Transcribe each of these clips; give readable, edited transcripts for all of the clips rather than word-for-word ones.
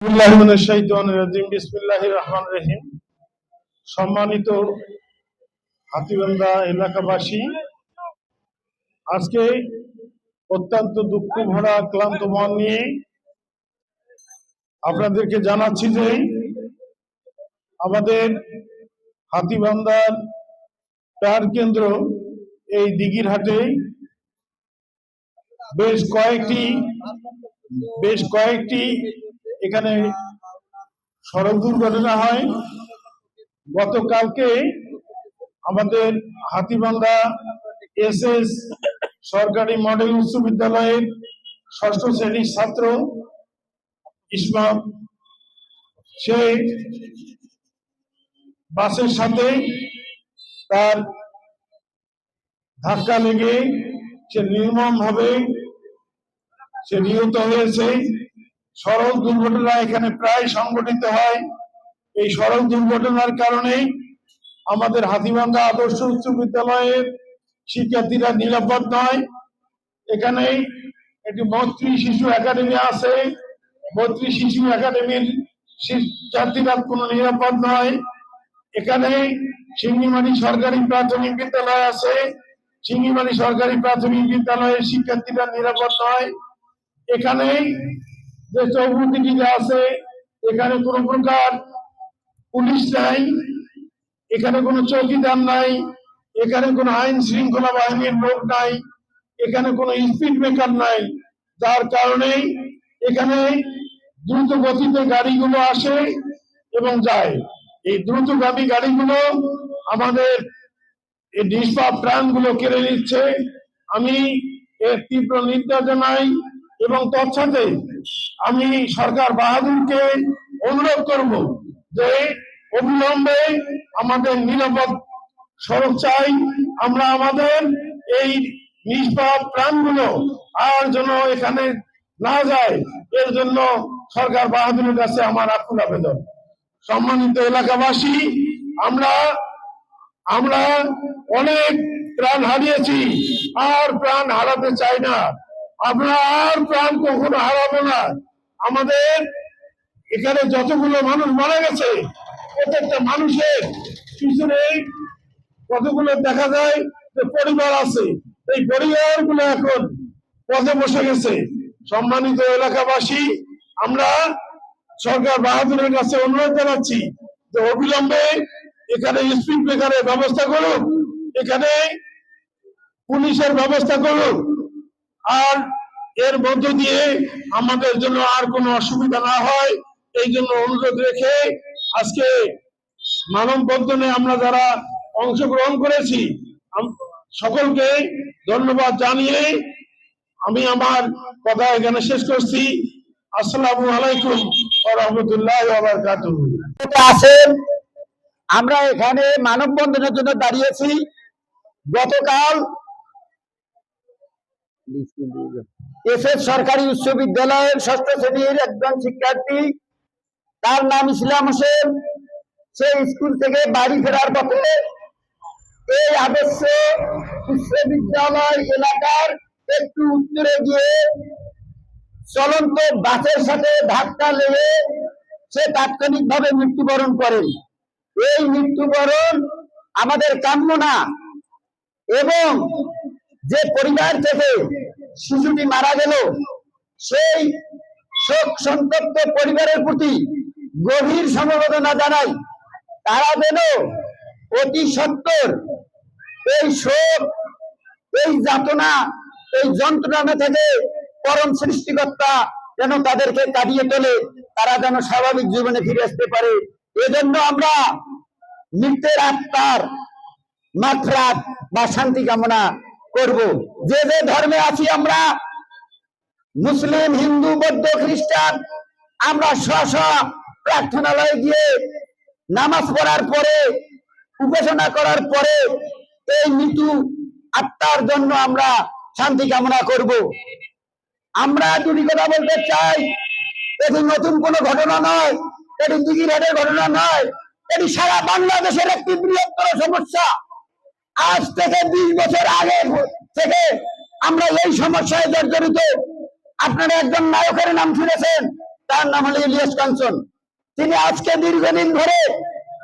বিসমিল্লাহির রহমানির রহিম। সম্মানিত হাতীবান্ধা এলাকাবাসী, আজকে অত্যন্ত দুঃখ ভরা ক্লান্ত মন নিয়ে আপনাদেরকে জানাচ্ছি যে আমাদের হাতীবান্ধার প্রাণ কেন্দ্র এই দিঘিরহাটে বেশ কয়েকটি এখানে সড়ক দুর্ঘটনা হয়। গতকালকে আমাদের হাতীবান্ধা এসএস সরকারি মডেল উচ্চ বিদ্যালয়ের ষষ্ঠ শ্রেণীর ছাত্র ইসমাম, সে বাসের সাথে তার ধাক্কা লেগে সে নির্মমভাবে নিহত হয়েছে। সড়ক দুর্ঘটনা এখানে প্রায় সংঘটিত হয়। এই সড়ক দুর্ঘটনার কারণে আমাদের হাতীবান্ধা আদর্শ উচ্চ বিদ্যালয়ের শিক্ষার্থীরা নিরাপদ নয়। এখানে একটি মৈত্রী শিশু একাডেমি আছে, মৈত্রী শিশু একাডেমির শিক্ষার্থীরা কোনো নিরাপদ নয়। এখানে সিঙ্গিমারি সরকারি প্রাথমিক বিদ্যালয় আছে, সিঙ্গিমারি সরকারি প্রাথমিক বিদ্যালয়ের শিক্ষার্থীরা নিরাপদ নয়। এখানে যে চৌমুহনীটা আছে, এখানে কোনো প্রকার পুলিশ নাই, এখানে কোনো চৌকিদার নাই, এখানে কোনো আইন শৃঙ্খলা বাহিনীর লোক নাই, এখানে কোনো স্পিড ব্রেকার নাই, যার কারণে এখানে দ্রুত গতিতে গাড়িগুলো আসে এবং যায়। এই দ্রুতগামী গাড়িগুলো আমাদের এই নিষ্পাপ প্রাণগুলো কেড়ে নিচ্ছে। আমি এর তীব্র নিন্দা জানাই এবং তৎসাথে আমি সরকার বাহাদুরকে অনুরোধ করব যে অবিলম্বে আমাদের নিরাপদ সড়ক চাই। আমরা আমাদের এই নিষ্পাপ প্রাণগুলো আর যেন এখানে না যায়, এর জন্য সরকার বাহাদুরের কাছে আমার আকুল আবেদন। সম্মানিত এলাকাবাসী, আমরা অনেক প্রাণ হারিয়েছি, আর প্রাণ হারাতে চাই না। আমরা আর প্রাণ কখনো হারাবো না। আমাদের এখানে যতগুলো মানুষ মারা গেছে, প্রত্যেকটা মানুষের পিছনে কতগুলো দেখা যায় যে পরিবার আছে, এই পরিবারগুলো এখন পথে বসে গেছে। সম্মানিত এলাকাবাসী, আমরা সরকার বাহাদুরের কাছে অনুরোধ জানাচ্ছি যে অবিলম্বে এখানে স্পিড ব্রেকারের ব্যবস্থা করুক, এখানে পুলিশের ব্যবস্থা করুক, আর এর মধ্য দিয়ে আমাদের জন্য আর কোনো অসুবিধা না হয় এই জন্য অনুরোধ রেখে আজকে মানববন্ধনে আমরা যারা অংশগ্রহণ করেছি সকলকে ধন্যবাদ জানিয়ে আমি আমার কথা এখানে শেষ করছি। আসসালামু আলাইকুম ওয়া রাহমাতুল্লাহি ওয়া বারাকাতুহু। আমরা এখানে মানববন্ধনের জন্য দাঁড়িয়েছি। গতকাল এসএস সরকারি উচ্চ বিদ্যালয়ের ষষ্ঠ শ্রেণীর একজন শিক্ষার্থী, তার নাম ইসলাম হোসেন, সে স্কুল থেকে বাড়ি ফেরার পথে এই আদর্শ উচ্চ বিদ্যালয় এলাকার একটু উত্তরে গিয়ে চলন্ত বাসের সাথে ধাক্কা লেগে সে তাৎক্ষণিকভাবে মৃত্যুবরণ করে। এই মৃত্যুবরণ আমাদের কাম্য না, এবং যে পরিবার থেকে শিশুটি মারা গেল সেই শোক সন্তপ্ত পরিবারের প্রতি গভীর সমবেদনা জানাই। তারা যেন অতি সত্বর এই শোক, এই যাতনা, এই যন্ত্রণা থেকে পরম সৃষ্টিকর্তা যেন তাদেরকে কাটিয়ে তোলে, তারা যেন স্বাভাবিক জীবনে ফিরে আসতে পারে। এজন্য আমরা মৃতের আত্মার মাগফিরাত বা শান্তি কামনা করব। যে যে ধর্মে আছি আমরা, মুসলিম, হিন্দু, বৌদ্ধ, খ্রিস্টান, আমরা স্ব প্রার্থনালয়ে গিয়ে নামাজ পড়ার পরে, উপাসনা করার পরে এই মৃত্যু আত্মার জন্য আমরা শান্তি কামনা করব। আমরা যদি কথা বলতে চাই, এটি নতুন কোনো ঘটনা নয়, এটি দিঘিরহাটের ঘটনা নয়, এটি সারা বাংলাদেশের একটি বৃহত্তর সমস্যা। আজ থেকে 20 বছর আগে থেকে আমরা এই সমস্যায় জর্জরিত। আপনারা একজন নায়কের নাম শুনেছেন, তার নাম হলো ইলিয়াস কাঞ্চন। তিনি আজকে দীর্ঘদিন ধরে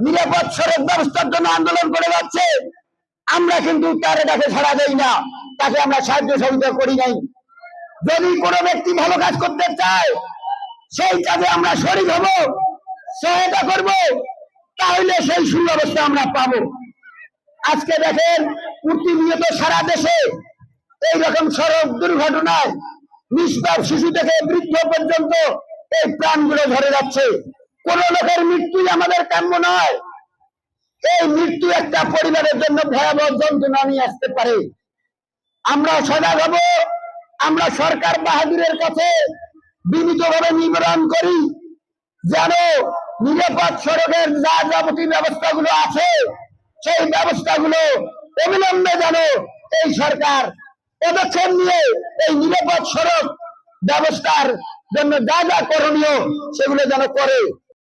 নিরাপদ সড়ক ব্যবস্থার জন্য আন্দোলন করে যাচ্ছে। আমরা কিন্তু তার ডাকে সাড়া দেই না, তাকে আমরা সাহায্য সহযোগিতা করি নাই। যদি কোনো ব্যক্তি ভালো কাজ করতে চায়, সেই কাজে আমরা শরীক হব, সহায়তা করব, তাহলে সেই সুব্যবস্থা আমরা পাবো। আজকে দেখেন প্রতিনিয়ত সারা দেশে এইরকম সড়ক দুর্ঘটনায় নিষ্পাপ শিশু থেকে বৃদ্ধ পর্যন্ত এই প্রাণগুলো ধরে যাচ্ছে। কোন লোকের মৃত্যুই আমাদের কাম্য নয়। এই মৃত্যু একটা পরিবারের জন্য ভয়াবহ যন্ত্রণা নিয়ে আসতে পারে। আমরা সজাগ হব। আমরা সরকার বাহাদুরের কাছে বিনীতভাবে নিবেদন করি, যেন নিরাপদ সড়কের যা যাবতীয় ব্যবস্থাগুলো আছে, সেই ব্যবস্থাগুলো অবিলম্বে যেন এই সরকার পদক্ষেপ নিয়ে এই নিরাপদ সড়ক ব্যবস্থার জন্য যা যা করণীয় সেগুলো যেন করে।